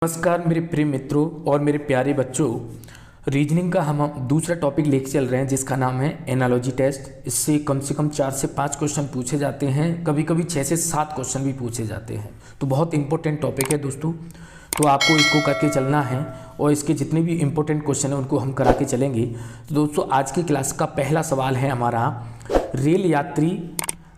नमस्कार मेरे प्रिय मित्रों और मेरे प्यारे बच्चों। रीजनिंग का हम दूसरा टॉपिक लेके चल रहे हैं जिसका नाम है एनालॉजी टेस्ट। इससे कम से कम 4 से 5 क्वेश्चन पूछे जाते हैं, कभी कभी 6 से 7 क्वेश्चन भी पूछे जाते हैं। तो बहुत इंपॉर्टेंट टॉपिक है दोस्तों, तो आपको इसको करके चलना है और इसके जितने भी इंपॉर्टेंट क्वेश्चन हैं उनको हम करा के चलेंगे। तो दोस्तों आज की क्लास का पहला सवाल है हमारा,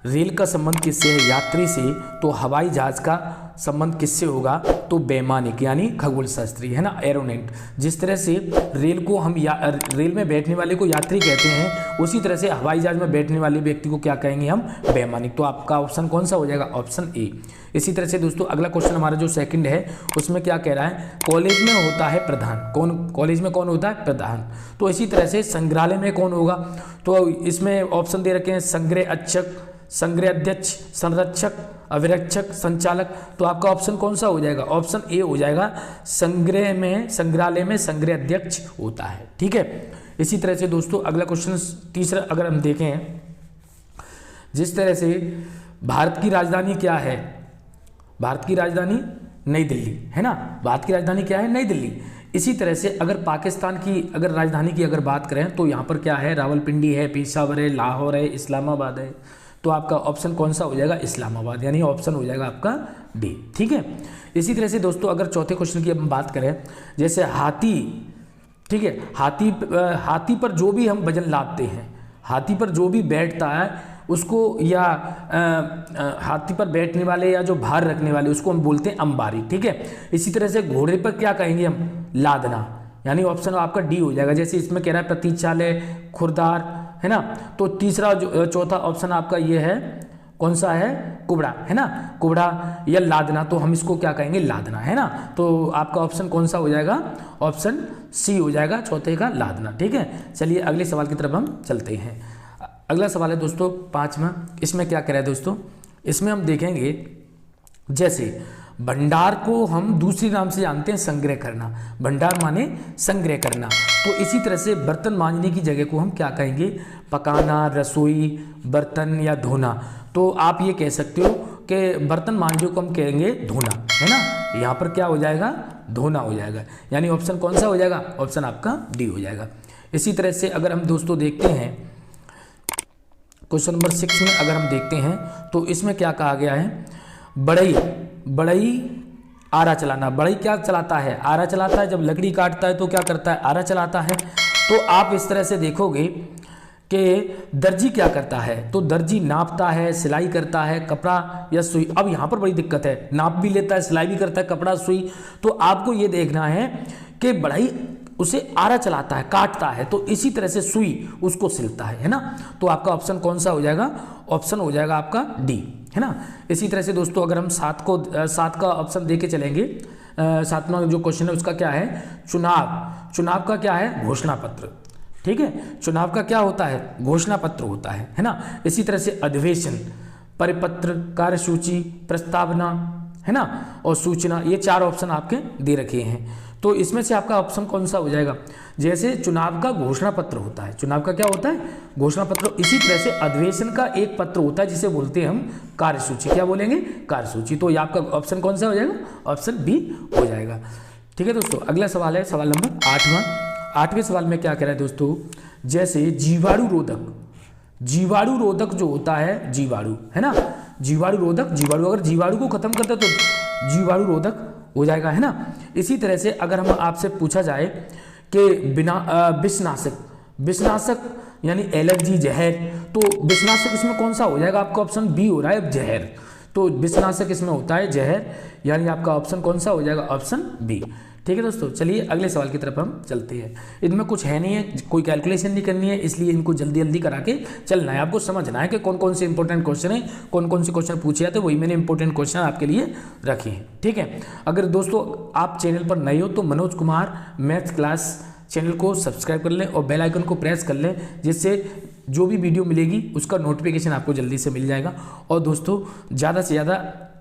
रेल का संबंध किससे है यात्री से, तो हवाई जहाज का संबंध किससे होगा, तो वैमानिक यानी खगोल शास्त्री है ना, एरोनेट। जिस तरह से रेल को हम रेल में बैठने वाले को यात्री कहते हैं, उसी तरह से हवाई जहाज में बैठने वाले व्यक्ति को क्या कहेंगे हम, वैमानिक। तो आपका ऑप्शन कौन सा हो जाएगा, ऑप्शन ए। इसी तरह से दोस्तों अगला क्वेश्चन हमारा जो सेकंड है उसमें क्या कह रहा है, कॉलेज में होता है प्रधान, कॉलेज में कौन होता है, प्रधान। तो इसी तरह से संग्रहालय में कौन होगा, तो इसमें ऑप्शन दे रखे हैं संग्रह अध्यक्ष, संरक्षक, अभिरक्षक, संचालक। तो आपका ऑप्शन कौन सा हो जाएगा, ऑप्शन ए हो जाएगा। संग्रहालय में संग्रह अध्यक्ष होता है, ठीक है। इसी तरह से दोस्तों अगला क्वेश्चन तीसरा अगर हम देखें, जिस तरह से भारत की राजधानी क्या है, भारत की राजधानी नई दिल्ली है ना, भारत की राजधानी क्या है, नई दिल्ली। इसी तरह से अगर पाकिस्तान की अगर राजधानी की अगर बात करें तो यहाँ पर क्या है, रावलपिंडी है, पेशावर है, लाहौर है, इस्लामाबाद है। तो आपका ऑप्शन कौन सा हो जाएगा, इस्लामाबाद, यानी ऑप्शन हो जाएगा आपका डी, ठीक है। इसी तरह से दोस्तों अगर चौथे क्वेश्चन की हम बात करें, जैसे हाथी, ठीक है, हाथी पर जो भी हम वजन लादते हैं, हाथी पर जो भी बैठता है उसको, या हाथी पर बैठने वाले या जो भार रखने वाले उसको हम बोलते हैं अंबारी, ठीक है। इसी तरह से घोड़े पर क्या कहेंगे हम, लादना, यानी ऑप्शन आपका डी हो जाएगा। जैसे इसमें कह रहा है प्रतीक्षालय, खुरदार है ना, तो तीसरा जो चौथा ऑप्शन आपका ये है, कौन सा है, कुबड़ा है ना, कुबड़ा या लादना, तो हम इसको क्या कहेंगे, लादना है ना। तो आपका ऑप्शन कौन सा हो जाएगा, ऑप्शन सी हो जाएगा, चौथे का लादना, ठीक है। चलिए अगले सवाल की तरफ हम चलते हैं। अगला सवाल है दोस्तों 5वां। इसमें क्या कह रहा है दोस्तों, इसमें हम देखेंगे जैसे भंडार को हम दूसरी नाम से जानते हैं संग्रह करना, भंडार माने संग्रह करना। तो इसी तरह से बर्तन मांजने की जगह को हम क्या कहेंगे, पकाना, रसोई, बर्तन या धोना। तो आप ये कह सकते हो कि बर्तन मांजने को हम कहेंगे धोना, है ना। यहाँ पर क्या हो जाएगा, धोना हो जाएगा, यानी ऑप्शन कौन सा हो जाएगा, ऑप्शन आपका डी हो जाएगा। इसी तरह से अगर हम दोस्तों देखते हैं क्वेश्चन नंबर 6 में अगर हम देखते हैं तो इसमें क्या कहा गया है, बढ़ई आरा चलाना। बढ़ई क्या चलाता है, आरा चलाता है। जब लकड़ी काटता है तो क्या करता है, आरा चलाता है। तो आप इस तरह से देखोगे कि दर्जी क्या करता है, तो दर्जी नापता है, सिलाई करता है, कपड़ा या सुई। अब यहाँ पर बड़ी दिक्कत है, नाप भी लेता है, सिलाई भी करता है, कपड़ा, सुई। तो आपको ये देखना है कि बढ़ई उसे आरा चलाता है, काटता है, तो इसी तरह से सुई उसको सिलता है ना। तो आपका ऑप्शन कौन सा हो जाएगा, ऑप्शन हो जाएगा आपका डी, है ना। इसी तरह से दोस्तों अगर हम 7 का ऑप्शन दे के चलेंगे, 7वां जो क्वेश्चन है उसका क्या है, चुनाव का क्या है, घोषणा पत्र, ठीक है। चुनाव का क्या होता है, घोषणा पत्र होता है ना। इसी तरह से अधिवेशन, परिपत्र, कार्यसूची, प्रस्तावना, है ना, और सूचना, ये 4 ऑप्शन आपके दे रखे हैं। तो इसमें से आपका ऑप्शन कौन सा हो जाएगा, जैसे चुनाव का घोषणा पत्र होता है, चुनाव का क्या होता है, घोषणा पत्र। इसी तरह से अधिवेशन का एक पत्र होता है जिसे बोलते हैं हम कार्यसूची, क्या बोलेंगे, कार्यसूची। तो ये आपका ऑप्शन कौन सा हो जाएगा, ऑप्शन बी हो जाएगा, ठीक है दोस्तों। अगला सवाल है सवाल नंबर 8वां। 8वें सवाल में क्या कह रहा है दोस्तों, जैसे जीवाणु रोधक जो होता है, जीवाणु है ना, जीवाणु रोधक, अगर जीवाणु को खत्म करता है तो जीवाणु रोधक हो जाएगा, है ना। इसी तरह से अगर हम आपसे पूछा जाए कि विषनाशक यानी एलर्जी, जहर, तो विषनाशक इसमें कौन सा हो जाएगा, आपका ऑप्शन बी हो रहा है, जहर। तो विषनाशक इसमें होता है जहर, यानी आपका ऑप्शन कौन सा हो जाएगा, ऑप्शन बी, ठीक है दोस्तों। चलिए अगले सवाल की तरफ हम चलते हैं। इनमें कुछ है नहीं है, कोई कैलकुलेशन नहीं करनी है, इसलिए इनको जल्दी जल्दी करा के चलना है। आपको समझना है कि कौन कौन से इंपॉर्टेंट क्वेश्चन है, कौन कौन से क्वेश्चन पूछे जाते हैं, वही मैंने इंपॉर्टेंट क्वेश्चन आपके लिए रखे हैं, ठीक है। अगर दोस्तों आप चैनल पर नए हो तो Manoj Kumar maths class channel को सब्सक्राइब कर लें और बेल आइकन को प्रेस कर लें, जिससे जो भी वीडियो मिलेगी उसका नोटिफिकेशन आपको जल्दी से मिल जाएगा। और दोस्तों ज़्यादा से ज़्यादा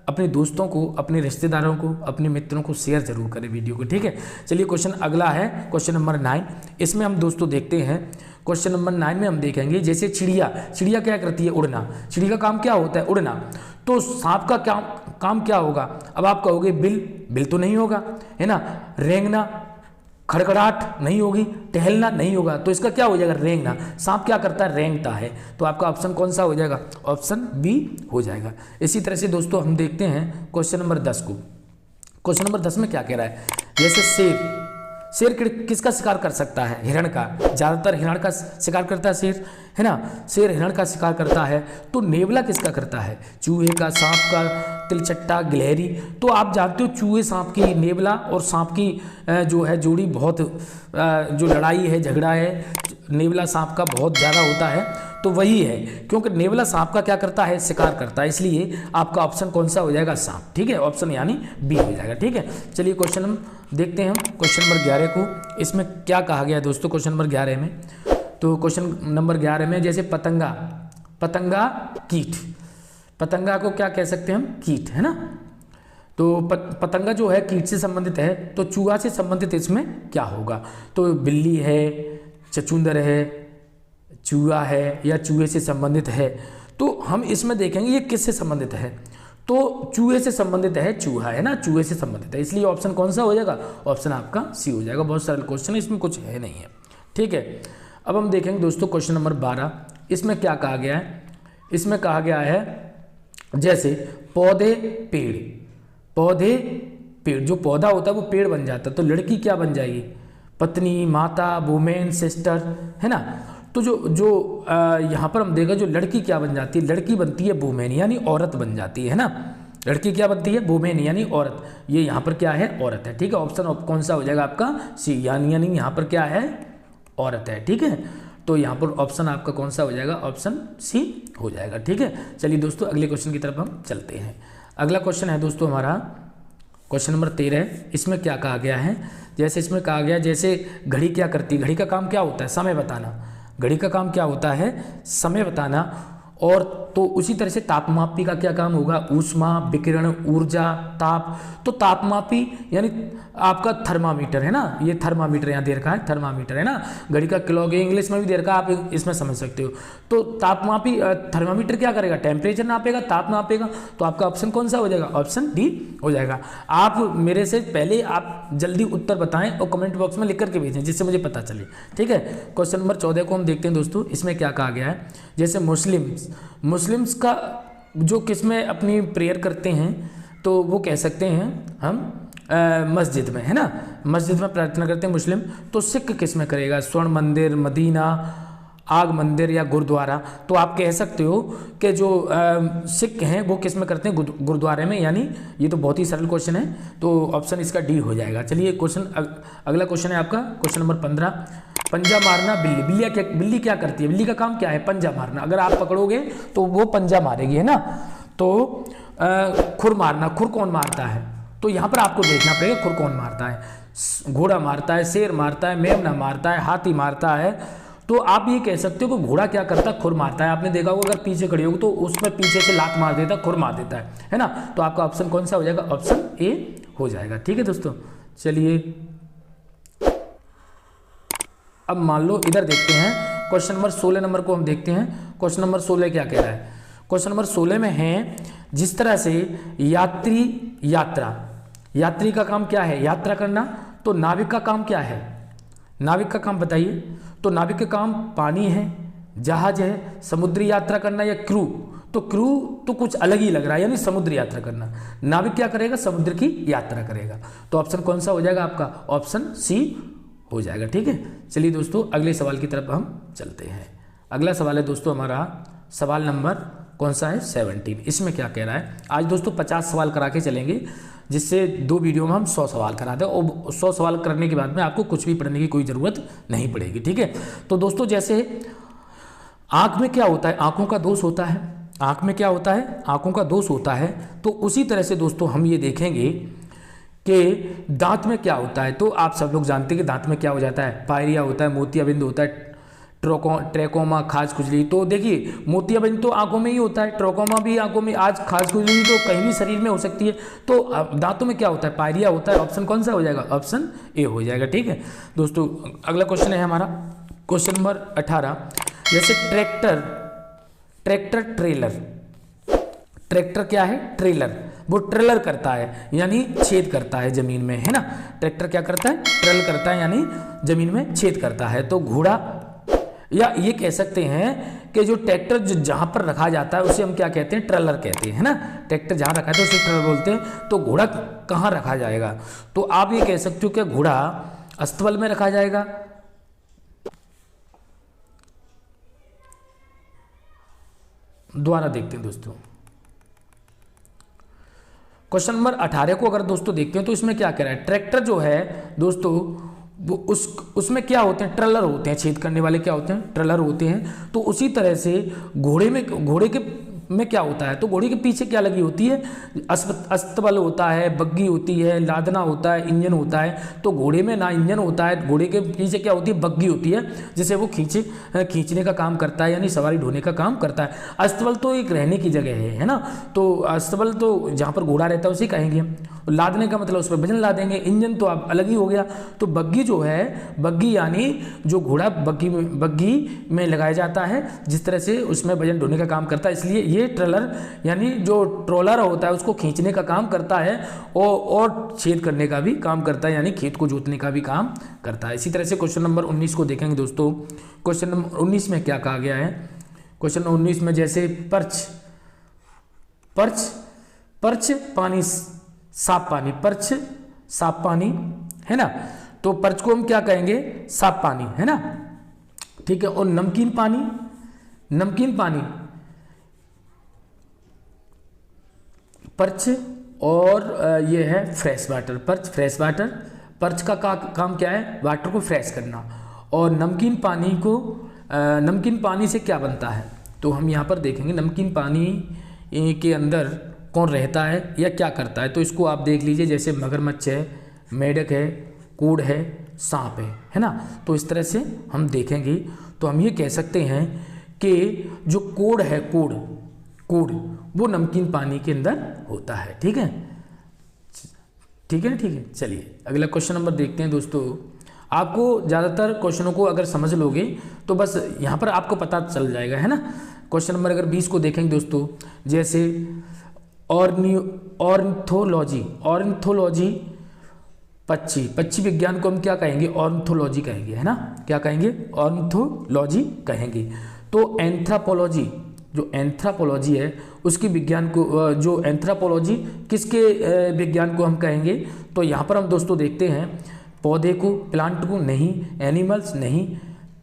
अपने दोस्तों को, अपने रिश्तेदारों को, अपने मित्रों को शेयर जरूर करें वीडियो को, ठीक है। चलिए क्वेश्चन अगला है क्वेश्चन नंबर 9। इसमें हम दोस्तों देखते हैं क्वेश्चन नंबर 9 में हम देखेंगे जैसे चिड़िया क्या करती है, उड़ना। चिड़िया का काम क्या होता है, उड़ना। तो सांप का काम क्या होगा? अब आप कहोगे बिल, बिल तो नहीं होगा, है ना। रेंगना, खड़खड़ाहट नहीं होगी, टहलना नहीं होगा, तो इसका क्या हो जाएगा? रेंगना। सांप क्या करता है? रेंगता है। तो आपका ऑप्शन कौन सा हो जाएगा? ऑप्शन बी हो जाएगा। इसी तरह से दोस्तों हम देखते हैं क्वेश्चन नंबर 10 को। क्वेश्चन नंबर 10 में क्या कह रहा है? जैसे शेर किसका शिकार कर सकता है? हिरण का। ज़्यादातर हिरण का शिकार करता है शेर, है ना। शेर हिरण का शिकार करता है। तो नेवला किसका करता है? चूहे का, सांप का, तिलचट्टा, गिलहरी। तो आप जानते हो चूहे सांप की, नेवला और सांप की जो है जोड़ी बहुत जो लड़ाई है, झगड़ा है, नेवला सांप का बहुत ज़्यादा होता है। तो वही है, क्योंकि नेवला सांप का क्या करता है? शिकार करता है। इसलिए आपका ऑप्शन कौन सा हो जाएगा? सांप। ठीक है, ऑप्शन यानी बी हो जाएगा। ठीक है, चलिए क्वेश्चन हम देखते हैं क्वेश्चन नंबर 11 को। इसमें क्या कहा गया है दोस्तों क्वेश्चन नंबर 11 में? तो क्वेश्चन नंबर 11 में जैसे पतंगा कीट, पतंगा को क्या कह सकते हैं हम? कीट, है ना। तो पतंगा जो है कीट से संबंधित है, तो चूहा से संबंधित इसमें क्या होगा? तो बिल्ली है, चचुंदर है, चूहा है, या चूहे से संबंधित है। तो हम इसमें देखेंगे ये किससे संबंधित है। तो चूहे से संबंधित है, चूहा, है ना, चूहे से संबंधित है। इसलिए ऑप्शन कौन सा हो जाएगा? ऑप्शन आपका सी हो जाएगा। बहुत सरल क्वेश्चन है, इसमें कुछ है नहीं है। ठीक है, अब हम देखेंगे दोस्तों क्वेश्चन नंबर 12। इसमें क्या कहा गया है? इसमें कहा गया है जैसे पौधे पेड़, जो पौधा होता है वो पेड़ बन जाता है, तो लड़की क्या बन जाएगी? पत्नी, माता, वुमेन, सिस्टर, है ना। तो जो यहाँ पर हम देखा, जो लड़की क्या बन जाती है? लड़की बनती है वुमेन, यानी औरत बन जाती है ना। लड़की क्या बनती है? वुमेन, यानी औरत। ये यहाँ पर क्या है? औरत है। ठीक है, ऑप्शन कौन सा हो जाएगा आपका? सी, यानी यहाँ पर क्या है? औरत है। ठीक है, तो यहाँ पर ऑप्शन आपका कौन सा हो जाएगा? ऑप्शन सी हो जाएगा। ठीक है, चलिए दोस्तों अगले क्वेश्चन की तरफ हम चलते हैं। अगला क्वेश्चन है दोस्तों हमारा क्वेश्चन नंबर 13। इसमें क्या कहा गया है? जैसे इसमें कहा गया, जैसे घड़ी क्या करती है? घड़ी का काम क्या होता है? समय बताना। घड़ी का काम क्या होता है? समय बताना। और तो उसी तरह से तापमापी का क्या काम होगा? ऊष्मा, विकिरण, ऊर्जा, ताप। तो तापमापी यानी आपका थर्मामीटर, है ना। ये थर्मामीटर यहाँ दे रखा है, थर्मामीटर, है ना। घड़ी का क्लॉक इंग्लिश में भी दे रखा है, आप इसमें समझ सकते हो। तो तापमापी थर्मामीटर क्या करेगा? टेम्परेचर नापेगा, ताप नापेगा। तो आपका ऑप्शन कौन सा हो जाएगा? ऑप्शन डी हो जाएगा। आप मेरे से पहले आप जल्दी उत्तर बताएं और कमेंट बॉक्स में लिख करके भेजें, जिससे मुझे पता चले। ठीक है, क्वेश्चन नंबर 14 को हम देखते हैं दोस्तों। इसमें क्या कहा गया है? जैसे मुस्लिम्स का जो किसमें अपनी प्रेयर करते हैं, तो वो कह सकते हैं हम मस्जिद में, है ना। मस्जिद में प्रार्थना करते हैं मुस्लिम। तो सिख किस में करेगा? स्वर्ण मंदिर, मदीना, आग मंदिर, या गुरुद्वारा। तो आप कह सकते हो कि जो सिख हैं वो किस में करते हैं? गुरुद्वारे में। यानी ये तो बहुत ही सरल क्वेश्चन है, तो ऑप्शन इसका डी हो जाएगा। चलिए क्वेश्चन अगला क्वेश्चन है आपका क्वेश्चन नंबर 15। पंजा मारना बिल्ली। बिल्ली क्या करती है? बिल्ली का काम क्या है? पंजा मारना। अगर आप पकड़ोगे तो वो पंजा मारेगी, है ना। तो खुर मारना। खुर कौन मारता है? तो यहाँ पर आपको देखना पड़ेगा खुर कौन मारता है। घोड़ा मारता है, शेर मारता है, मेमना मारता है, हाथी मारता है। तो आप ये कह सकते हो कि घोड़ा क्या करता है? खुर मारता है। आपने देखा होगा अगर पीछे खड़े हो तो उसमें पीछे से लात मार देता है, खुर मार देता है ना। तो आपका ऑप्शन कौन सा हो जाएगा? ऑप्शन ए हो जाएगा। ठीक है दोस्तों, चलिए अब मान लो इधर देखते हैं क्वेश्चन नंबर 16 नंबर को हम देखते हैं। क्वेश्चन नंबर 16 क्या कह रहा है? क्वेश्चन नंबर 16 में है, जिस तरह से यात्री का काम क्या है? यात्रा करना। तो नाविक का काम क्या है? नाविक का काम बताइए। तो नाविक का काम पानी है, जहाज है, समुद्री यात्रा करना, या क्रू। तो क्रू तो कुछ अलग ही लग रहा है, यानी समुद्री यात्रा करना। नाविक क्या करेगा? समुद्र की यात्रा करेगा। तो ऑप्शन कौन सा हो जाएगा आपका? ऑप्शन सी हो जाएगा। ठीक है, चलिए दोस्तों अगले सवाल की तरफ हम चलते हैं। अगला सवाल है दोस्तों हमारा सवाल नंबर कौन सा है? 17। इसमें क्या कह रहा है? आज दोस्तों 50 सवाल करा के चलेंगे, जिससे 2 वीडियो में हम 100 सवाल करा दें, और 100 सवाल करने के बाद में आपको कुछ भी पढ़ने की कोई ज़रूरत नहीं पड़ेगी। ठीक है, तो दोस्तों जैसे आँख में क्या होता है? आँखों का दोष होता है। आँख में क्या होता है? आँखों का दोष होता है। तो उसी तरह से दोस्तों हम ये देखेंगे कि दांत में क्या होता है। तो आप सब लोग जानते हैं कि दांत में क्या हो जाता है? पायरिया होता है, मोतियाबिंद होता है, ट्रैकोमा, खाज खुजली। तो देखिए मोतियाबिंद तो आंखों में ही होता है, ट्रैकोमा भी आंखों में, आज खाज खुजली तो कहीं भी शरीर में हो सकती है। तो दांतों में क्या होता है? पायरिया होता है। ऑप्शन कौन सा हो जाएगा? ऑप्शन ए हो जाएगा। ठीक है दोस्तों, अगला क्वेश्चन है हमारा क्वेश्चन नंबर 18। जैसे ट्रैक्टर, ट्रेलर। ट्रैक्टर क्या है? ट्रेलर। वो ट्रेलर करता है यानी छेद करता है जमीन में, है ना। ट्रैक्टर क्या करता है, ट्रेलर करता है यानी जमीन में छेद करता है। तो घोड़ा, या ये कह सकते हैं कि जो ट्रैक्टर जहां पर रखा जाता है उसे हम क्या कहते हैं, ट्रेलर कहते हैं, है ना। ट्रैक्टर जहां रखा है तो उसे ट्रेलर बोलते हैं। तो घोड़ा कहाँ रखा जाएगा, तो आप ये कह सकते हो कि घोड़ा अस्तबल में रखा जाएगा, दोबारा देखते हैं दोस्तों। क्वेश्चन नंबर 18 को अगर दोस्तों देखते हैं तो इसमें क्या कह रहा है, ट्रैक्टर जो है दोस्तों वो उसमें क्या होते हैं, ट्रेलर होते हैं, छेद करने वाले क्या होते हैं, ट्रेलर होते हैं। तो उसी तरह से घोड़े के में क्या होता है, तो घोड़े के पीछे क्या लगी होती है, अस्तबल होता है, बग्गी होती है, लादना होता है, इंजन होता है। तो घोड़े में ना इंजन होता है, घोड़े के पीछे क्या होती है, बग्गी होती है, जिसे वो खींचने का काम करता है यानी सवारी ढोने का काम करता है। अस्तबल तो एक रहने की जगह है ना। तो अस्तबल तो जहाँ पर घोड़ा रहता है उसे कहेंगे। लादने का मतलब उस पर वजन ला देंगे। इंजन तो आप अलग ही हो गया। तो बग्गी जो है, बग्गी यानी जो घोड़ा बग्गी में लगाया जाता है, जिस तरह से उसमें वजन ढोने का काम करता है, इसलिए ये ट्रेलर यानी जो ट्रोलर होता है उसको खींचने का काम करता है और छेद करने का भी काम करता है यानी खेत को जोतने का भी काम करता है। इसी तरह से क्वेश्चन नंबर 19 को देखेंगे दोस्तों। क्वेश्चन नंबर 19 में क्या कहा गया है, क्वेश्चन नंबर 19 में जैसे पर्च पानी, साफ पानी, पर्च साफ पानी, है ना। तो पर्च को हम क्या कहेंगे, साफ पानी, है ना, ठीक है। और नमकीन पानी पर्च, और ये है fresh water, perch fresh water. Perch का काम क्या है, वाटर को फ्रेश करना। और नमकीन पानी से क्या बनता है, तो हम यहाँ पर देखेंगे नमकीन पानी के अंदर कौन रहता है या क्या करता है। तो इसको आप देख लीजिए, जैसे मगरमच्छ है, मेढक है, कूड़ है, सांप है ना। तो इस तरह से हम देखेंगे तो हम ये कह सकते हैं कि जो कूड़ है, कूड़ वो नमकीन पानी के अंदर होता है। ठीक है, ठीक है, ठीक है। चलिए अगला क्वेश्चन नंबर देखते हैं दोस्तों। आपको ज़्यादातर क्वेश्चनों को अगर समझ लोगे तो बस यहाँ पर आपको पता चल जाएगा, है ना। क्वेश्चन नंबर अगर 20 को देखेंगे दोस्तों, जैसे ऑर्निथोलॉजी, पक्षी विज्ञान को हम क्या कहेंगे, ऑर्निथोलॉजी कहेंगे, है ना। क्या कहेंगे, ऑर्निथोलॉजी कहेंगे। तो जो एंथ्रोपोलॉजी है उसकी विज्ञान को, जो एंथ्रोपोलॉजी किसके विज्ञान को हम कहेंगे, तो यहाँ पर हम दोस्तों देखते हैं पौधे को, प्लांट को नहीं, एनिमल्स नहीं,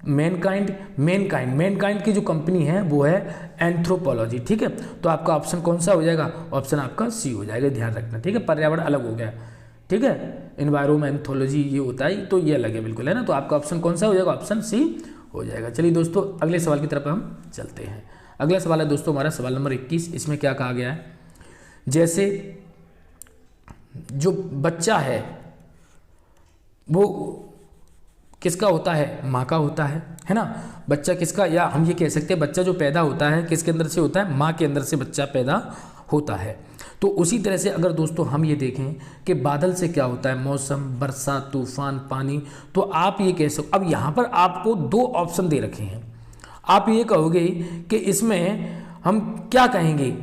मैनकाइंड की जो कंपनी है वो है एंथ्रोपोलॉजी। ठीक है, तो आपका ऑप्शन कौन सा हो जाएगा, ऑप्शन आपका सी हो जाएगा, ध्यान रखना। ठीक है, पर्यावरण अलग हो गया, ठीक है, एनवायरमेंटोलॉजी ये होता है, तो ये अलग है बिल्कुल, है ना। तो आपका ऑप्शन कौन सा हो जाएगा, ऑप्शन सी हो जाएगा। चलिए दोस्तों अगले सवाल की तरफ हम चलते हैं। अगला सवाल है दोस्तों हमारा सवाल नंबर 21। इसमें क्या कहा गया है, जैसे जो बच्चा है वो किसका होता है, माँ का होता है ना। बच्चा किसका, या हम ये कह सकते हैं बच्चा जो पैदा होता है किसके अंदर से होता है, माँ के अंदर से बच्चा पैदा होता है। तो उसी तरह से अगर दोस्तों हम ये देखें कि बादल से क्या होता है, मौसम, वर्षा, तूफान, पानी, तो आप ये कह सकते। अब यहाँ पर आपको दो ऑप्शन दे रखे हैं, आप ये कहोगे कि इसमें हम क्या कहेंगे,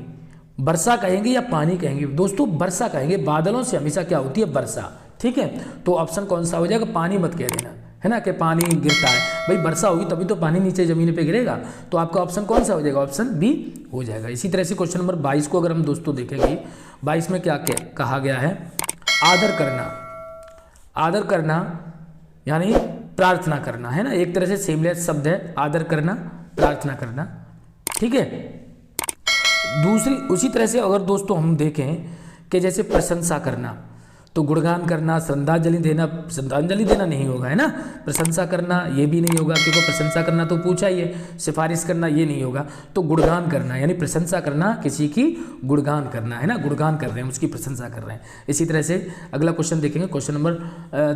वर्षा कहेंगे या पानी कहेंगे। दोस्तों वर्षा कहेंगे, बादलों से हमेशा क्या होती है, वर्षा। ठीक है, तो ऑप्शन कौन सा हो जाएगा, पानी मत कह देना, है ना, कि पानी गिरता है। भाई वर्षा होगी तभी तो पानी नीचे जमीन पे गिरेगा। तो आपका ऑप्शन कौन सा हो जाएगा, ऑप्शन बी हो जाएगा। इसी तरह से क्वेश्चन नंबर 22 को अगर हम दोस्तों देखेंगे, 22 में क्या कहा गया है, आदर करना यानी प्रार्थना करना, है ना। एक तरह से सेमलेस शब्द है, आदर करना, प्रार्थना करना। ठीक है, दूसरी उसी तरह से अगर दोस्तों हम देखें कि जैसे प्रशंसा करना, तो गुणगान करना, श्रद्धांजलि देना नहीं होगा, है ना। प्रशंसा करना ये भी नहीं होगा, क्योंकि प्रशंसा करना तो पूछा ही है, सिफारिश करना ये नहीं होगा। तो गुणगान करना यानी प्रशंसा करना, किसी की गुणगान करना, है ना, गुणगान कर रहे हैं, उसकी प्रशंसा कर रहे हैं। इसी तरह से अगला क्वेश्चन देखेंगे, क्वेश्चन नंबर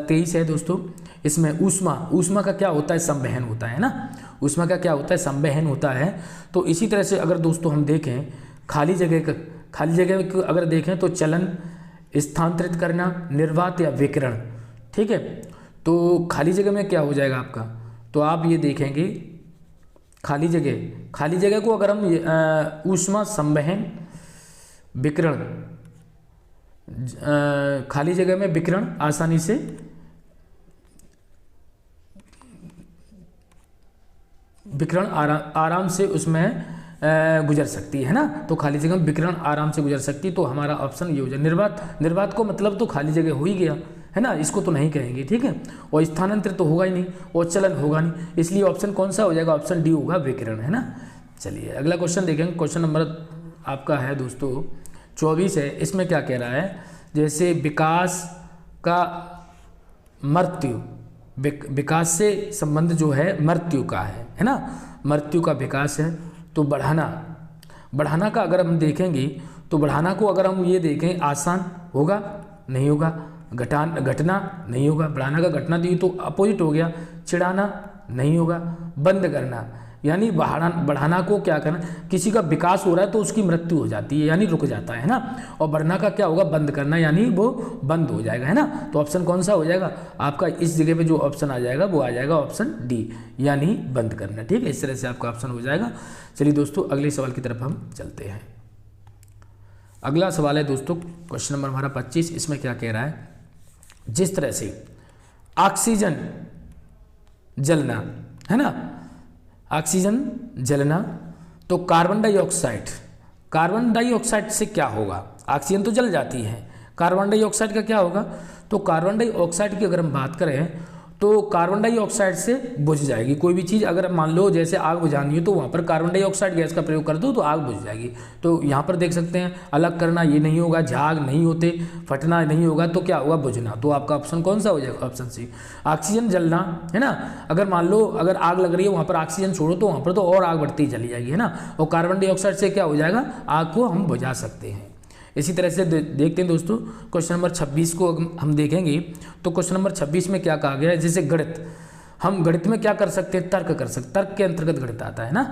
23 है दोस्तों। इसमें ऊष्मा का क्या होता है, संवहन होता है ना। ऊष्मा का क्या होता है, संवहन होता है। तो इसी तरह से अगर दोस्तों हम देखें खाली जगह को अगर देखें तो चलन, स्थानांतरित करना, निर्वात या विकिरण। ठीक है, तो खाली जगह में क्या हो जाएगा आपका, तो आप ये देखेंगे खाली जगह को अगर हम ऊष्मा, संवहन, विकिरण, खाली जगह में विकिरण आसानी से आराम से उसमें गुजर सकती है ना। तो खाली जगह में विकिरण आराम से गुजर सकती, तो हमारा ऑप्शन ये हो जाए। निर्वात को मतलब तो खाली जगह हो ही गया है ना, इसको तो नहीं कहेंगे, ठीक है। और स्थानांतरित तो होगा ही नहीं और चलन होगा नहीं, इसलिए ऑप्शन कौन सा हो जाएगा, ऑप्शन डी होगा, विकिरण, है ना। चलिए अगला क्वेश्चन देखेंगे। क्वेश्चन नंबर आपका है दोस्तों 24 है। इसमें क्या कह रहा है, जैसे विकास का मृत्यु, विकास से संबंध जो है मृत्यु का है ना, मृत्यु का विकास है। तो बढ़ाना का अगर हम देखेंगे तो बढ़ाना को अगर हम ये देखें, आसान होगा, नहीं होगा, घटना नहीं होगा, बढ़ाना का घटना दी तो अपोजिट हो गया, चिढ़ाना नहीं होगा, बंद करना यानी बढ़ाना को क्या करना, किसी का विकास हो रहा है तो उसकी मृत्यु हो जाती है यानी रुक जाता है ना, और बढ़ना का क्या होगा, बंद करना यानी वो बंद हो जाएगा, है ना। तो ऑप्शन कौन सा हो जाएगा आपका, इस जगह पे जो ऑप्शन आ जाएगा वो आ जाएगा ऑप्शन डी यानी बंद करना, ठीक है। इस तरह से आपका ऑप्शन हो जाएगा। चलिए दोस्तों अगले सवाल की तरफ हम चलते हैं। अगला सवाल है दोस्तों क्वेश्चन नंबर हमारा 25। इसमें क्या कह रहा है, जिस तरह से ऑक्सीजन जलना, है ना, ऑक्सीजन जलना, तो कार्बन डाइऑक्साइड से क्या होगा, ऑक्सीजन तो जल जाती है, कार्बन डाइऑक्साइड का क्या होगा। तो कार्बन डाइऑक्साइड की अगर हम बात करें तो कार्बन डाइऑक्साइड से बुझ जाएगी कोई भी चीज़। अगर मान लो जैसे आग बुझानी है तो वहाँ पर कार्बन डाइऑक्साइड गैस का प्रयोग कर दो तो आग बुझ जाएगी। तो यहाँ पर देख सकते हैं, अलग करना ये नहीं होगा, झाग नहीं होते, फटना नहीं होगा, तो क्या होगा, बुझना। तो आपका ऑप्शन कौन सा हो जाएगा, ऑप्शन सी, ऑक्सीजन जलना, है ना। अगर मान लो अगर आग लग रही है वहाँ पर ऑक्सीजन छोड़ो तो वहाँ पर तो और आग बढ़ती चली जाएगी, है ना। और कार्बन डाइऑक्साइड से क्या हो जाएगा, आग को हम बुझा सकते हैं। इसी तरह से देखते हैं दोस्तों क्वेश्चन नंबर 26 को हम देखेंगे। तो क्वेश्चन नंबर 26 में क्या कहा गया है, जैसे गणित, हम गणित में क्या कर सकते हैं, तर्क कर सकते, तर्क के अंतर्गत गणित आता है ना।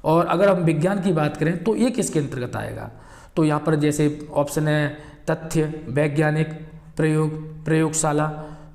और अगर हम विज्ञान की बात करें तो ये किसके अंतर्गत आएगा, तो यहाँ पर जैसे ऑप्शन है तथ्य, वैज्ञानिक, प्रयोगशाला।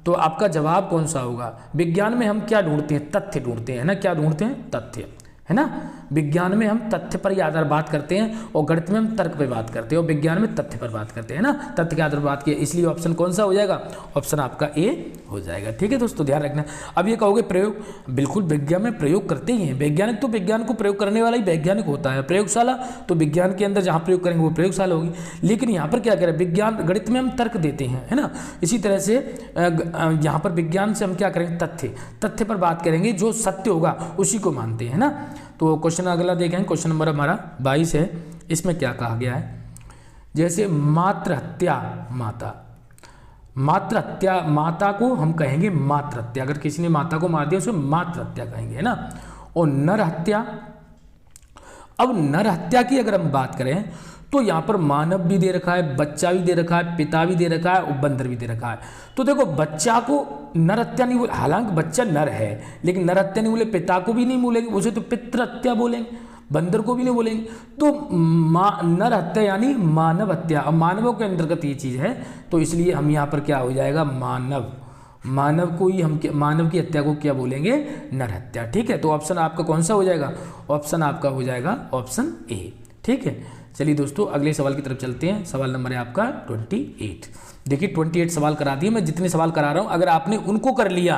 तो आपका जवाब कौन सा होगा, विज्ञान में हम क्या ढूंढते हैं, तथ्य ढूंढते हैं, है ना। क्या ढूंढते हैं, तथ्य, है ना। विज्ञान में हम तथ्य पर आधार बात करते हैं और गणित में हम तर्क पर बात करते हैं और विज्ञान में तथ्य पर बात करते हैं ना, तथ्य के आधार पर बात किया, इसलिए ऑप्शन कौन सा हो जाएगा, ऑप्शन आपका ए हो जाएगा, ठीक है दोस्तों, ध्यान रखना। अब ये कहोगे प्रयोग, बिल्कुल विज्ञान में प्रयोग करते ही हैं, वैज्ञानिक तो विज्ञान को प्रयोग करने वाला ही वैज्ञानिक होता है, प्रयोगशाला तो विज्ञान के अंदर जहाँ प्रयोग करेंगे वो प्रयोगशाला होगी। लेकिन यहाँ पर क्या करें, विज्ञान गणित में हम तर्क देते हैं, है ना। इसी तरह से यहाँ पर विज्ञान से हम क्या करेंगे, तथ्य पर बात करेंगे, जो सत्य होगा उसी को मानते हैं ना। तो क्वेश्चन अगला देखें, क्वेश्चन नंबर हमारा 22 है। इसमें क्या कहा गया है, जैसे मातृ हत्या, मातृ हत्या, माता को हम कहेंगे मातृ हत्या, अगर किसी ने माता को मार दिया उसे मातृ हत्या कहेंगे, है ना। और नर हत्या, अब नर हत्या की अगर हम बात करें तो यहाँ पर मानव भी दे रखा है, बच्चा भी दे रखा है, पिता भी दे रखा है और बंदर भी दे रखा है। तो देखो बच्चा को नर हत्या नहीं बोले, हालांकि बच्चा नर है लेकिन नर हत्या नहीं बोले, पिता को भी नहीं बोलेंगे, उसे तो पितृ हत्या बोलेंगे, बंदर को भी नहीं बोलेंगे। तो नर हत्या यानी मानव हत्या, और मानवों के अंतर्गत ये चीज़ है, तो इसलिए हम यहाँ पर क्या हो जाएगा, मानव को ही हम मानव की हत्या को क्या बोलेंगे, नर हत्या, ठीक है। तो ऑप्शन आपका कौन सा हो जाएगा, ऑप्शन आपका हो जाएगा ऑप्शन ए, ठीक है। चलिए दोस्तों अगले सवाल की तरफ चलते हैं। सवाल नंबर है आपका 28। देखिए 28 सवाल करा दिए, मैं जितने सवाल करा रहा हूँ अगर आपने उनको कर लिया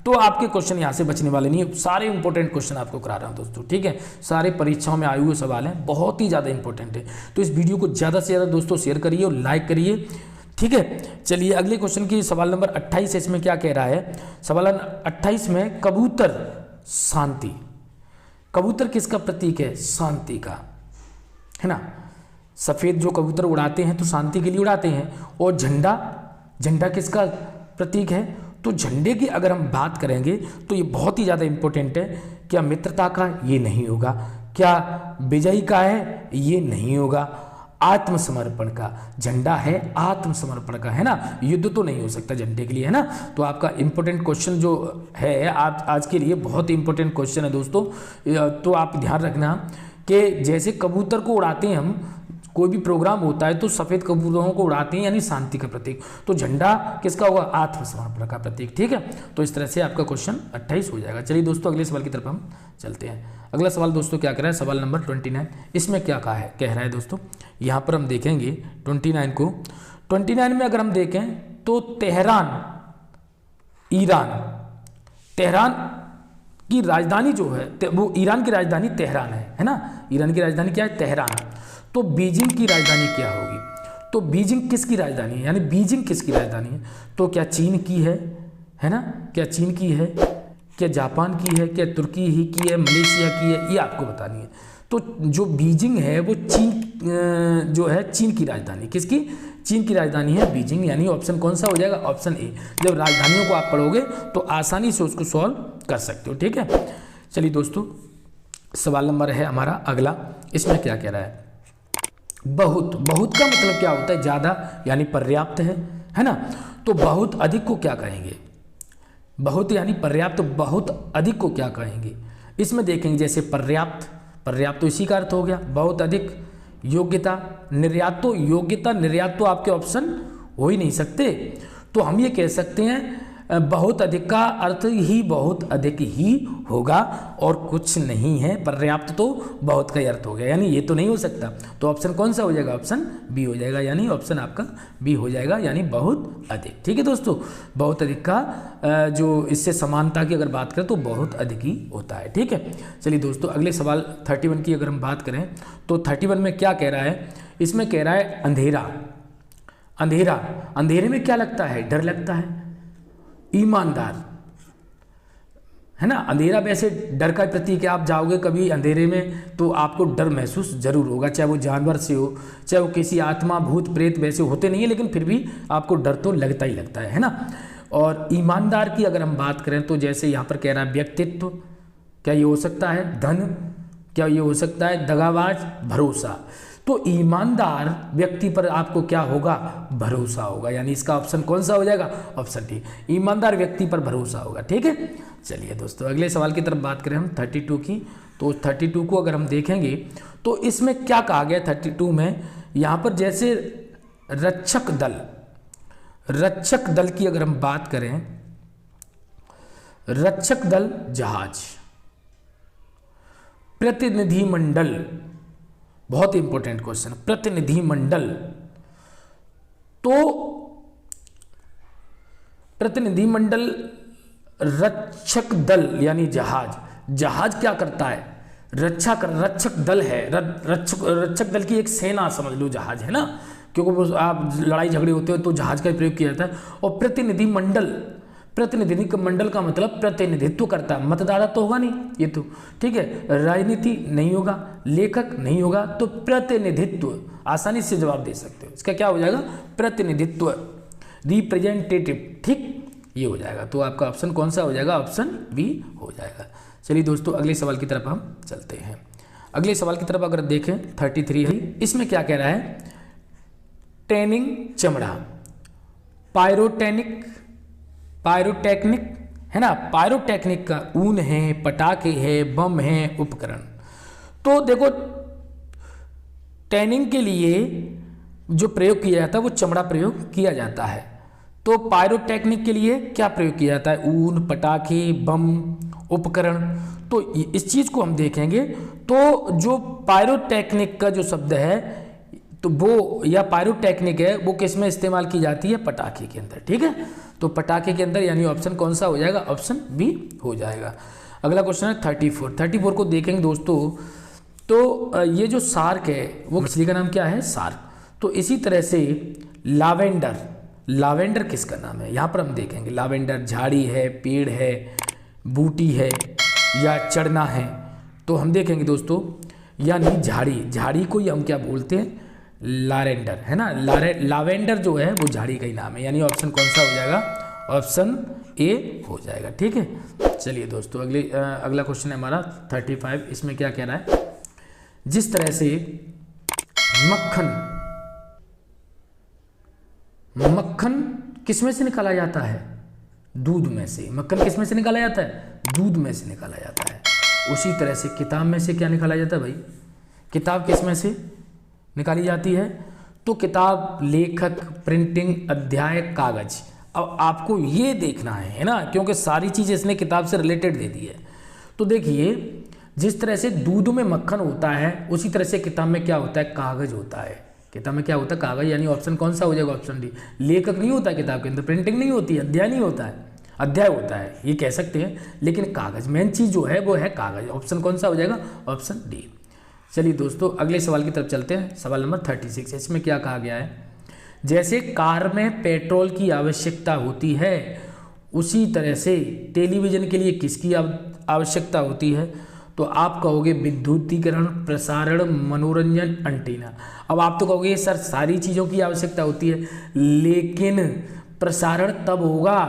तो आपके क्वेश्चन यहाँ से बचने वाले नहीं है। सारे इंपॉर्टेंट क्वेश्चन आपको करा रहा हूँ दोस्तों, ठीक है। सारे परीक्षाओं में आए हुए सवाल हैं, बहुत ही ज़्यादा इंपॉर्टेंट है। तो इस वीडियो को ज़्यादा से ज़्यादा दोस्तों शेयर करिए और लाइक करिए, ठीक है। चलिए अगले क्वेश्चन की सवाल नंबर 28 इसमें क्या कह रहा है, सवाल 28 में कबूतर शांति, कबूतर किसका प्रतीक है, शांति का, है ना। सफ़ेद जो कबूतर उड़ाते हैं तो शांति के लिए उड़ाते हैं। और झंडा किसका प्रतीक है, तो झंडे की अगर हम बात करेंगे तो ये बहुत ही ज़्यादा इंपॉर्टेंट है। क्या मित्रता का, ये नहीं होगा। क्या विजयी का है, ये नहीं होगा। आत्मसमर्पण का, झंडा है आत्मसमर्पण का, है ना। युद्ध तो नहीं हो सकता झंडे के लिए, है ना। तो आपका इंपॉर्टेंट क्वेश्चन जो है आज के लिए बहुत ही इंपॉर्टेंट क्वेश्चन है दोस्तों। तो आप ध्यान रखना कि जैसे कबूतर को उड़ाते हैं हम, कोई भी प्रोग्राम होता है तो सफ़ेद कबूतरों को उड़ाते हैं यानी शांति का प्रतीक, तो झंडा किसका होगा, आत्मसमर्पण का प्रतीक, ठीक है। तो इस तरह से आपका क्वेश्चन 28 हो जाएगा। चलिए दोस्तों अगले सवाल की तरफ हम चलते हैं। अगला सवाल दोस्तों क्या कह रहा है, सवाल नंबर 29। इसमें क्या कहा है, कह रहा है दोस्तों, यहाँ पर हम देखेंगे 29 को। 29 में अगर हम देखें तो तेहरान, ईरान, तेहरान की राजधानी जो है वो ईरान की राजधानी तेहरान है ना। ईरान की राजधानी क्या है? तेहरान। तो बीजिंग की राजधानी क्या होगी? तो बीजिंग किसकी राजधानी है, यानी बीजिंग किसकी राजधानी है? तो क्या चीन की है ना? क्या चीन की है, क्या जापान की है, क्या तुर्की ही की है, मलेशिया की है, ये आपको बतानी है। तो जो बीजिंग है वो चीन जो है चीन की राजधानी, किसकी? चीन की राजधानी है बीजिंग, यानी ऑप्शन कौन सा हो जाएगा? Option A. जब राजधानियों को आप पढ़ोगे तो आसानी से उसको सॉल्व कर सकते हो, ठीक है। चलिए दोस्तों, सवाल नंबर है हमारा अगला, इसमें क्या कह रहा है? बहुत, बहुत का मतलब क्या होता है? ज़्यादा यानी पर्याप्त है ना। तो बहुत अधिक को क्या कहेंगे? बहुत यानी पर्याप्त, बहुत अधिक को क्या कहेंगे? इसमें देखेंगे जैसे पर्याप्त, पर्याप्त तो इसी का अर्थ हो गया। बहुत अधिक, योग्यता, निर्यात, तो योग्यता निर्यात तो आपके ऑप्शन हो ही नहीं सकते। तो हम ये कह सकते हैं बहुत अधिक का अर्थ ही बहुत अधिक ही होगा और कुछ नहीं है। पर्याप्त तो बहुत का अर्थ हो गया, यानी ये तो नहीं हो सकता। तो ऑप्शन कौन सा हो जाएगा? ऑप्शन बी हो जाएगा, यानी ऑप्शन आपका बी हो जाएगा, यानी बहुत अधिक। ठीक है दोस्तों, बहुत अधिक का जो इससे समानता की अगर बात करें तो बहुत अधिक ही होता है, ठीक है। चलिए दोस्तों, अगले सवाल 31 की अगर हम बात करें तो 31 में क्या कह रहा है? इसमें कह रहा है अंधेरा। अंधेरा, अंधेरे में क्या लगता है? डर लगता है। ईमानदार, है ना। अंधेरा वैसे डर का प्रतीक है। आप जाओगे कभी अंधेरे में तो आपको डर महसूस जरूर होगा, चाहे वो जानवर से हो, चाहे वो किसी आत्मा, भूत प्रेत, वैसे होते नहीं है, लेकिन फिर भी आपको डर तो लगता ही लगता है ना। और ईमानदार की अगर हम बात करें तो जैसे यहाँ पर कह रहा है व्यक्तित्व, क्या ये हो सकता है? धन, क्या ये हो सकता है? दगाबाज, भरोसा। तो ईमानदार व्यक्ति पर आपको क्या होगा? भरोसा होगा, यानी इसका ऑप्शन कौन सा हो जाएगा? ऑप्शन डी, ईमानदार व्यक्ति पर भरोसा होगा, ठीक है। चलिए दोस्तों, अगले सवाल की तरफ बात करें हम 32 की। तो 32 को अगर हम देखेंगे तो इसमें क्या कहा गया? 32 में यहाँ पर जैसे रक्षक दल, रक्षक दल की अगर हम बात करें, रक्षक दल जहाज, प्रतिनिधि मंडल, बहुत इंपॉर्टेंट क्वेश्चन, प्रतिनिधि मंडल। तो प्रतिनिधि मंडल, रक्षक दल यानी जहाज, जहाज क्या करता है? रक्षा कर, रक्षक दल है, रक्षक दल की एक सेना समझ लो जहाज, है ना, क्योंकि आप लड़ाई झगड़े होते हो तो जहाज का प्रयोग किया जाता है। और प्रतिनिधि मंडल, प्रतिनिधि मंडल का मतलब प्रतिनिधित्व करता है, मतदाता तो होगा नहीं ये तो, ठीक है। राजनीति नहीं होगा, लेखक नहीं होगा, तो प्रतिनिधित्व, आसानी से जवाब दे सकते हो। इसका क्या हो जाएगा? प्रतिनिधित्व, रिप्रेजेंटेटिव, ठीक, ये हो जाएगा। तो आपका ऑप्शन कौन सा हो जाएगा? ऑप्शन बी हो जाएगा। चलिए दोस्तों, अगले सवाल की तरफ हम चलते हैं। अगले सवाल की तरफ अगर देखें 33 है, इसमें क्या कह रहा है? टैनिंग चमड़ा, पायरोटेनिक, पायरोटेक्निक, है ना, पायरोटेक्निक का ऊन है, पटाखे है, बम है, उपकरण। तो देखो, टैनिंग के लिए जो प्रयोग किया जाता है वो चमड़ा प्रयोग किया जाता है। तो पायरोटेक्निक के लिए क्या प्रयोग किया जाता है? ऊन, पटाखे, बम, उपकरण। तो इस चीज को हम देखेंगे तो जो पायरोटेक्निक का जो शब्द है तो वो, या पायरोटेक्निक है, वो किस में इस्तेमाल की जाती है? पटाखे के अंदर, ठीक है। तो पटाखे के अंदर, यानी ऑप्शन कौन सा हो जाएगा? ऑप्शन बी हो जाएगा। अगला क्वेश्चन है 34 को देखेंगे दोस्तों। तो ये जो शार्क है वो मछली का नाम क्या है? शार्क। तो इसी तरह से लावेंडर, लावेंडर किसका नाम है? यहाँ पर हम देखेंगे लावेंडर झाड़ी है, पेड़ है, बूटी है या चढ़ना है। तो हम देखेंगे दोस्तों, यानी झाड़ी, झाड़ी को ही हम क्या बोलते हैं? लावेंडर, है ना। लावेंडर जो है वो झाड़ी का ही नाम है, यानी ऑप्शन कौन सा हो जाएगा? ऑप्शन ए हो जाएगा, ठीक है। चलिए दोस्तों, अगला क्वेश्चन है हमारा 35। इसमें क्या कह रहा है? जिस तरह से मक्खन, मक्खन किसमें से निकाला जाता है? दूध में से। मक्खन किसमें से निकाला जाता है? दूध में से निकाला जाता है। उसी तरह से किताब में से क्या निकाला जाता है भाई? किताब किस में से निकाली जाती है? तो किताब, लेखक, प्रिंटिंग, अध्याय, कागज। अब आपको ये देखना है ना, क्योंकि सारी चीज़ इसने किताब से रिलेटेड दे दी है। तो देखिए, जिस तरह से दूध में मक्खन होता है उसी तरह से किताब में क्या होता है? कागज होता है। किताब में क्या होता है? कागज, यानी ऑप्शन कौन सा हो जाएगा? Option D. लेखक नहीं होता किताब के अंदर, प्रिंटिंग नहीं होती, अध्याय नहीं होता है, अध्याय होता है ये कह सकते हैं, लेकिन कागज मेन चीज़ जो है वो है कागज। ऑप्शन कौन सा हो जाएगा? Option D. चलिए दोस्तों अगले सवाल की तरफ चलते हैं। सवाल नंबर 36, इसमें क्या कहा गया है? जैसे कार में पेट्रोल की आवश्यकता होती है, उसी तरह से टेलीविज़न के लिए किसकी आवश्यकता होती है? तो आप कहोगे विद्युतीकरण, प्रसारण, मनोरंजन, एंटीना। अब आप तो कहोगे सर सारी चीज़ों की आवश्यकता होती है, लेकिन प्रसारण तब होगा,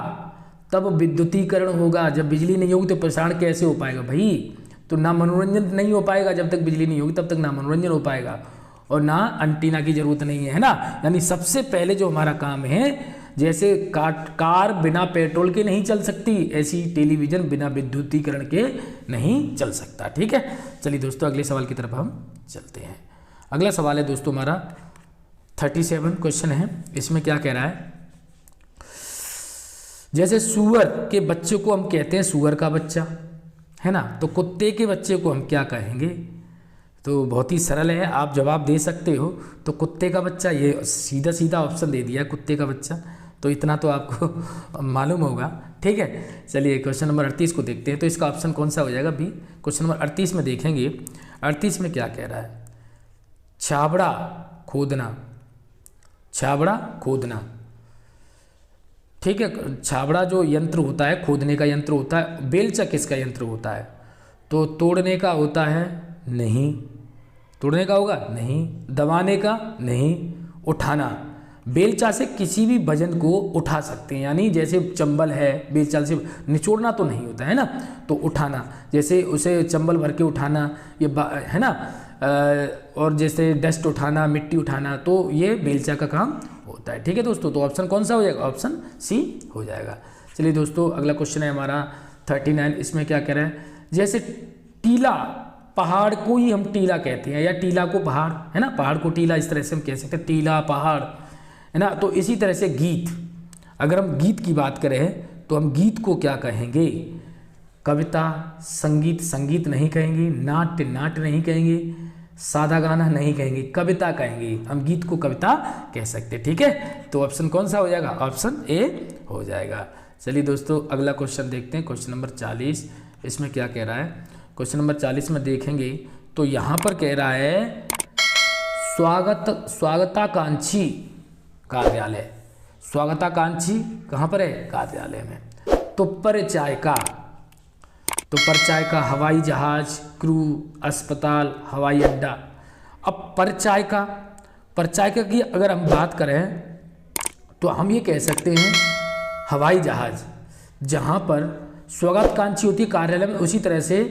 तब विद्युतीकरण होगा, जब बिजली नहीं होगी तो प्रसारण कैसे हो पाएगा भाई? तो ना मनोरंजन नहीं हो पाएगा, जब तक बिजली नहीं होगी तब तक ना मनोरंजन हो पाएगा, और ना एंटीना की जरूरत नहीं है ना। यानी सबसे पहले जो हमारा काम है, जैसे कार बिना पेट्रोल के नहीं चल सकती, ऐसी टेलीविज़न बिना विद्युतीकरण के नहीं चल सकता। ठीक है, चलिए दोस्तों अगले सवाल की तरफ हम चलते हैं। अगला सवाल है दोस्तों हमारा 37 क्वेश्चन है। इसमें क्या कह रहा है? जैसे सुअर के बच्चे को हम कहते हैं सुअर का बच्चा, है ना, तो कुत्ते के बच्चे को हम क्या कहेंगे? तो बहुत ही सरल है, आप जवाब दे सकते हो। तो कुत्ते का बच्चा, ये सीधा सीधा ऑप्शन दे दिया है कुत्ते का बच्चा, तो इतना तो आपको मालूम होगा। ठीक है, चलिए क्वेश्चन नंबर 38 को देखते हैं। तो इसका ऑप्शन कौन सा हो जाएगा? बी। क्वेश्चन नंबर 38 में देखेंगे, 38 में क्या कह रहा है? छाबड़ा खोदना, छाबड़ा खोदना। ठीक है, छाबड़ा जो यंत्र होता है, खोदने का यंत्र होता है। बेलचा किसका यंत्र होता है? तो तोड़ने का होता है? नहीं। तोड़ने का होगा? नहीं। दबाने का? नहीं। उठाना, बेलचा से किसी भी वजन को उठा सकते हैं, यानी जैसे चंबल है, बेलचा से निचोड़ना तो नहीं होता है ना, तो उठाना, जैसे उसे चंबल भर के उठाना, ये है ना, और जैसे डस्ट उठाना, मिट्टी उठाना, तो ये बेलचा का काम होता है। ठीक है दोस्तों, तो ऑप्शन कौन सा हो जाएगा? ऑप्शन सी हो जाएगा। चलिए दोस्तों अगला क्वेश्चन है हमारा 39। इसमें क्या कह रहा है? जैसे टीला, पहाड़ को ही हम टीला कहते हैं, या टीला को पहाड़, है ना, पहाड़ को टीला, इस तरह से हम कह सकते हैं, टीला पहाड़, है ना। तो इसी तरह से गीत, अगर हम गीत की बात करें तो हम गीत को क्या कहेंगे? कविता, संगीत, संगीत नहीं कहेंगे, नाट्य, नाट्य नहीं कहेंगे, सादा गाना नहीं कहेंगे, कविता कहेंगे। हम गीत को कविता कह सकते हैं। ठीक है, तो ऑप्शन कौन सा हो जाएगा? ऑप्शन ए हो जाएगा। चलिए दोस्तों अगला क्वेश्चन देखते हैं, क्वेश्चन नंबर 40। इसमें क्या कह रहा है? क्वेश्चन नंबर 40 में देखेंगे तो यहाँ पर कह रहा है स्वागताकांक्षी कार्यालय। स्वागताकांक्षी कहाँ पर है? कार्यालय में। तो परिचायका, तो परिचायका हवाई जहाज, क्रू, अस्पताल, हवाई अड्डा। अब परिचायका की अगर हम बात करें तो हम ये कह सकते हैं हवाई जहाज, जहाँ पर स्वागतकांक्षी होती है कार्यालय में, उसी तरह से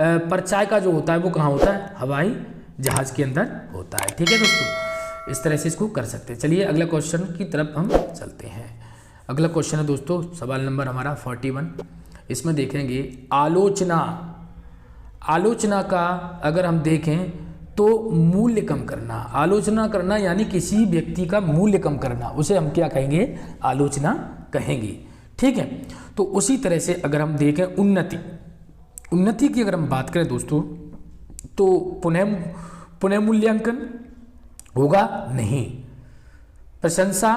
परिचायका जो होता है वो कहाँ होता है? हवाई जहाज के अंदर होता है। ठीक है दोस्तों, इस तरह से इसको कर सकते हैं। चलिए अगला क्वेश्चन की तरफ हम चलते हैं। अगला क्वेश्चन है दोस्तों सवाल नंबर हमारा 41। इसमें देखेंगे आलोचना। आलोचना का अगर हम देखें तो मूल्य कम करना। आलोचना करना यानी किसी व्यक्ति का मूल्य कम करना, उसे हम क्या कहेंगे? आलोचना कहेंगे। ठीक है, तो उसी तरह से अगर हम देखें उन्नति, उन्नति की अगर हम बात करें दोस्तों तो पुनः मूल्यांकन होगा? नहीं। प्रशंसा,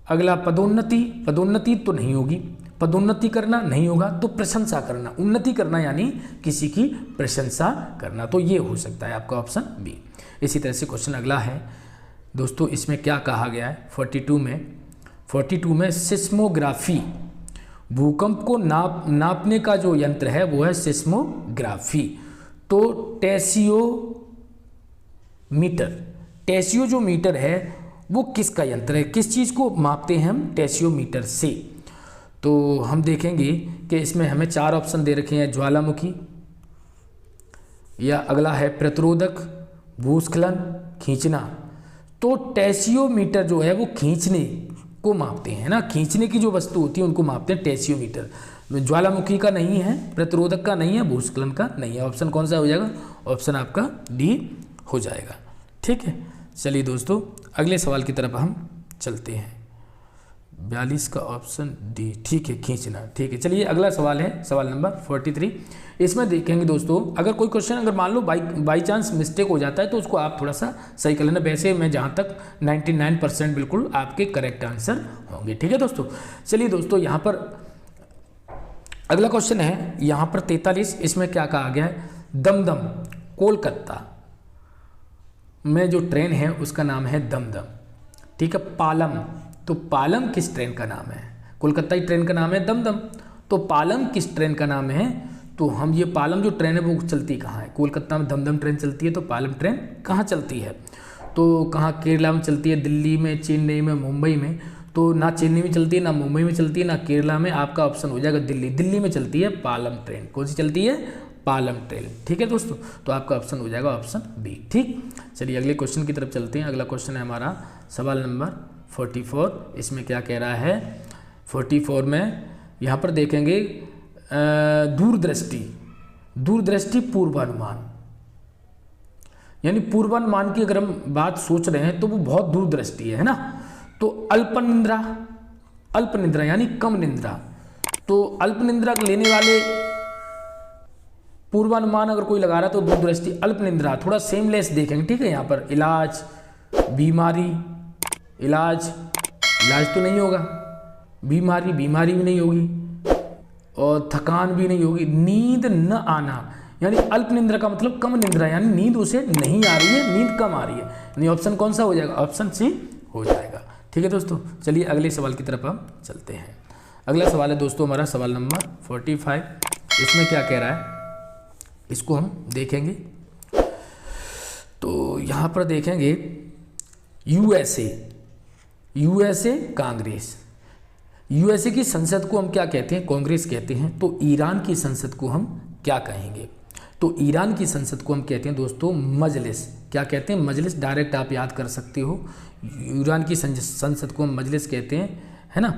अगला पदोन्नति, पदोन्नति तो नहीं होगी, पदोन्नति करना नहीं होगा, तो प्रशंसा करना। उन्नति करना यानी किसी की प्रशंसा करना, तो ये हो सकता है आपका ऑप्शन बी। इसी तरह से क्वेश्चन अगला है दोस्तों, इसमें क्या कहा गया है 42 में सिस्मोग्राफी, भूकंप को नापने का जो यंत्र है वो है सिस्मोग्राफी। तो टेसियोमीटर, टेसियो जो मीटर है वो किसका यंत्र है? किस चीज़ को मापते हैं हम टेसियोमीटर से? तो हम देखेंगे कि इसमें हमें 4 ऑप्शन दे रखे हैं, ज्वालामुखी, या अगला है प्रतिरोधक, भूस्खलन, खींचना। तो टेसियोमीटर जो है वो खींचने को मापते हैं ना, खींचने की जो वस्तु होती है उनको मापते हैं टेसियोमीटर। ज्वालामुखी का नहीं है, प्रतिरोधक का नहीं है, भूस्खलन का नहीं है। ऑप्शन कौन सा हो जाएगा? ऑप्शन आपका डी हो जाएगा। ठीक है, चलिए दोस्तों अगले सवाल की तरफ हम चलते हैं। 42 का ऑप्शन डी, ठीक है, खींचना, ठीक है। चलिए अगला सवाल है सवाल नंबर 43। इसमें देखेंगे दोस्तों, अगर कोई क्वेश्चन अगर मान लो बाई चांस मिस्टेक हो जाता है तो उसको आप थोड़ा सा सही कर लेना। वैसे मैं जहाँ तक 99% बिल्कुल आपके करेक्ट आंसर होंगे, ठीक है दोस्तों। चलिए दोस्तों, यहाँ पर अगला क्वेश्चन है यहाँ पर 43। इसमें क्या कहा गया है, दमदम कोलकाता में जो ट्रेन है उसका नाम है दमदम, ठीक है। पालम, तो पालम किस ट्रेन का नाम है? कोलकाता ट्रेन का नाम है दमदम, तो पालम किस ट्रेन का नाम है? तो हम ये पालम जो ट्रेन है वो चलती कहाँ है? कोलकाता में दमदम ट्रेन चलती है, तो पालम ट्रेन कहाँ चलती है? तो कहाँ, केरला में चलती है, दिल्ली में, चेन्नई में, मुंबई में। तो ना चेन्नई में चलती है, ना मुंबई में चलती है, ना केरला में। आपका ऑप्शन हो जाएगा दिल्ली। दिल्ली में चलती है पालम ट्रेन। कौन सी चलती है? पालम ट्रेन, ठीक है दोस्तों। तो आपका ऑप्शन हो जाएगा ऑप्शन बी, ठीक। चलिए अगले क्वेश्चन की तरफ चलते हैं। अगला क्वेश्चन है हमारा सवाल नंबर 44। इसमें क्या कह रहा है 44 में, यहाँ पर देखेंगे दूरदृष्टि पूर्वानुमान, यानी पूर्वानुमान की अगर हम बात सोच रहे हैं तो वो बहुत दूरदृष्टि है ना। तो अल्प निद्रा यानी कम निद्रा, तो अल्प निद्रा लेने वाले पूर्वानुमान अगर कोई लगा रहा है तो दूरदृष्टि अल्प निद्रा, थोड़ा सेमलेस देखेंगे, ठीक है। यहाँ पर इलाज, बीमारी, इलाज तो नहीं होगा, बीमारी भी नहीं होगी, और थकान भी नहीं होगी, नींद न आना, यानी अल्प निद्रा का मतलब कम निद्रा, यानी नींद उसे नहीं आ रही है, नींद कम आ रही है, यानी ऑप्शन कौन सा हो जाएगा? ऑप्शन सी हो जाएगा, ठीक है दोस्तों। चलिए अगले सवाल की तरफ हम चलते हैं। अगला सवाल है दोस्तों हमारा सवाल नंबर 45। इसमें क्या कह रहा है इसको हम देखेंगे। तो यहाँ पर देखेंगे यूएसए कांग्रेस, यूएसए की संसद को हम क्या कहते हैं? कांग्रेस कहते हैं। तो ईरान की संसद को हम क्या कहेंगे? तो ईरान की संसद को हम कहते हैं दोस्तों मजलिस। क्या कहते हैं? मजलिस। डायरेक्ट आप याद कर सकते हो, ईरान की संसद को हम मजलिस कहते हैं, है ना।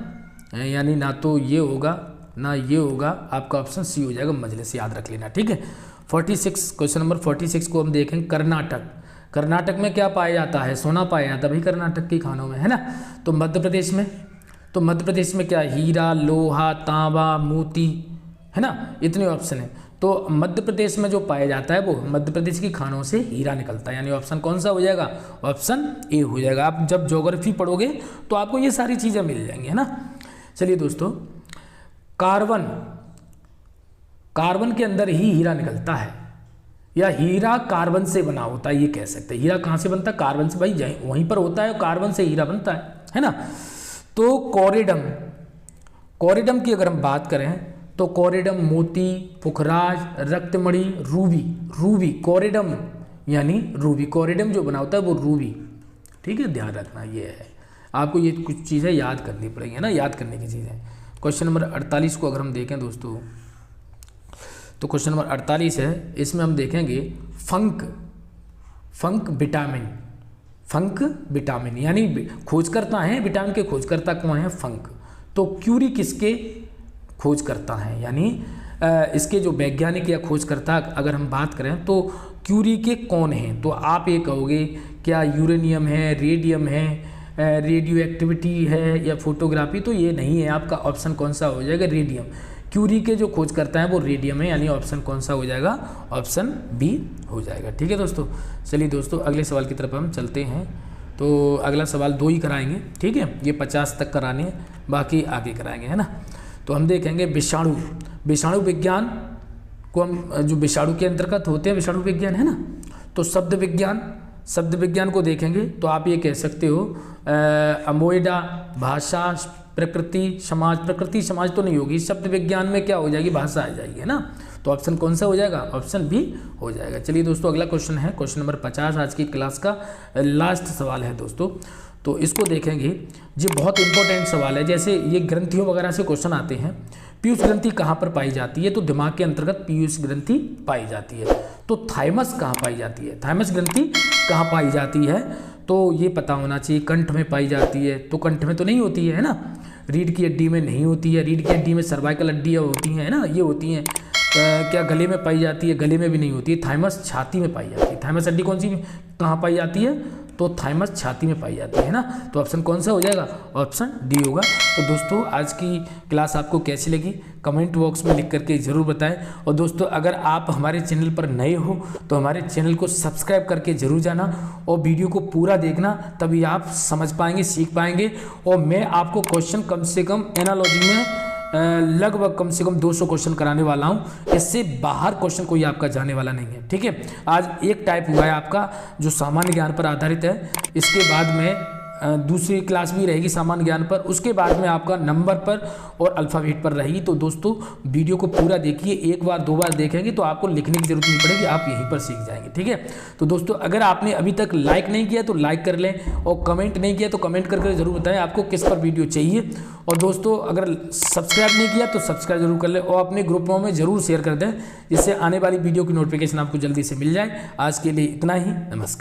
यानी ना तो ये होगा ना ये होगा, आपका ऑप्शन सी हो जाएगा मजलिस, याद रख लेना, ठीक है। 46 क्वेश्चन नंबर 46 को हम देखें। कर्नाटक में क्या पाया जाता है? सोना पाया जाता है भाई कर्नाटक के खानों में, है ना। तो मध्य प्रदेश में क्या? हीरा, लोहा, तांबा, मोती, है ना। इतने ऑप्शन है। तो मध्य प्रदेश में जो पाया जाता है वो मध्य प्रदेश की खानों से हीरा निकलता है, यानी ऑप्शन कौन सा हो जाएगा? ऑप्शन ए हो जाएगा। आप जब ज्योग्राफी पढ़ोगे तो आपको ये सारी चीज़ें मिल जाएंगी, है ना। चलिए दोस्तों, कार्बन के अंदर ही हीरा निकलता है, या हीरा कार्बन से बना होता है, ये कह सकते हैं। हीरा कहाँ से बनता है? कार्बन से, भाई वहीं पर होता है, कार्बन से हीरा बनता है ना। तो कोरिडम की अगर हम बात करें तो कोरिडम, मोती, पुखराज, रक्तमणि, रूबी, कोरिडम यानी रूबी, कोरिडम जो बना होता है वो रूबी, ठीक है, ध्यान रखना। ये है, आपको ये कुछ चीज़ें याद करनी पड़ेंगी, है ना, याद करने की चीज़ें। क्वेश्चन नंबर 48 को अगर हम देखें दोस्तों, तो क्वेश्चन नंबर 48 है। इसमें हम देखेंगे फंक विटामिन, यानी खोजकर्ता हैं विटामिन के, खोजकर्ता कौन है? फंक। तो क्यूरी किसके खोजकर्ता हैं? यानी इसके जो वैज्ञानिक या खोजकर्ता अगर हम बात करें तो क्यूरी के कौन हैं? तो आप ये कहोगे क्या यूरेनियम है, रेडियम है, रेडियो एक्टिविटी है, या फोटोग्राफी? तो ये नहीं है। आपका ऑप्शन कौन सा हो जाएगा? रेडियम। क्यूरी के जो खोजकर्ता हैं वो रेडियम है, यानी ऑप्शन कौन सा हो जाएगा? ऑप्शन बी हो जाएगा, ठीक है दोस्तों। चलिए दोस्तों अगले सवाल की तरफ हम चलते हैं। तो अगला सवाल 2 ही कराएंगे, ठीक है, ये 50 तक कराने हैं, बाकी आगे कराएंगे, है ना। तो हम देखेंगे विषाणु विज्ञान को हम, जो विषाणु के अंतर्गत होते हैं विषाणु विज्ञान, है ना। तो शब्द विज्ञान को देखेंगे तो आप ये कह सकते हो अमोइडा, भाषा, प्रकृति समाज तो नहीं होगी। शब्द विज्ञान में क्या हो जाएगी? भाषा आ जाएगी, है ना। तो ऑप्शन कौन सा हो जाएगा? ऑप्शन बी हो जाएगा। चलिए दोस्तों अगला क्वेश्चन है क्वेश्चन नंबर 50, आज की क्लास का लास्ट सवाल है दोस्तों। तो इसको देखेंगे, ये बहुत इंपॉर्टेंट सवाल है। जैसे ये ग्रंथियों वगैरह से क्वेश्चन आते हैं। पीयूष ग्रंथि कहाँ पर पाई जाती है? तो दिमाग के अंतर्गत पीयूष ग्रंथि पाई जाती है। तो थाइमस कहाँ पाई जाती है? थाइमस ग्रंथि कहाँ पाई जाती है? तो ये पता होना चाहिए। कंठ में पाई जाती है, तो कंठ में तो नहीं होती है ना। रीढ़ की हड्डी में नहीं होती है, रीढ़ की हड्डी में सर्वाइकल हड्डियाँ होती हैं, है ना, ये होती हैं। क्या गले में पाई जाती है? गले में भी नहीं होती है। थाइमस छाती में पाई जाती है। थाइमस हड्डी कौन सी कहाँ पाई जाती है? तो थाइमस छाती में पाई जाती है ना। तो ऑप्शन कौन सा हो जाएगा, ऑप्शन डी होगा। तो दोस्तों आज की क्लास आपको कैसी लगी कमेंट बॉक्स में लिख करके ज़रूर बताएं। और दोस्तों अगर आप हमारे चैनल पर नए हो तो हमारे चैनल को सब्सक्राइब करके ज़रूर जाना और वीडियो को पूरा देखना, तभी आप समझ पाएंगे, सीख पाएंगे। और मैं आपको क्वेश्चन कम से कम एनालॉजी में लगभग कम से कम 200 क्वेश्चन कराने वाला हूं। इससे बाहर क्वेश्चन कोई आपका जाने वाला नहीं है, ठीक है। आज एक टाइप हुआ है आपका जो सामान्य ज्ञान पर आधारित है, इसके बाद में दूसरी क्लास भी रहेगी सामान्य ज्ञान पर, उसके बाद में आपका नंबर पर और अल्फ़ाबेट पर रहेगी। तो दोस्तों वीडियो को पूरा देखिए, एक बार दो बार देखेंगे तो आपको लिखने की जरूरत नहीं पड़ेगी, आप यहीं पर सीख जाएंगे, ठीक है। तो दोस्तों अगर आपने अभी तक लाइक नहीं किया तो लाइक कर लें, और कमेंट नहीं किया तो कमेंट करके जरूर बताएं आपको किस पर वीडियो चाहिए। और दोस्तों अगर सब्सक्राइब नहीं किया तो सब्सक्राइब जरूर कर लें और अपने ग्रुपों में जरूर शेयर कर दें, जिससे आने वाली वीडियो की नोटिफिकेशन आपको जल्दी से मिल जाए। आज के लिए इतना ही, नमस्कार।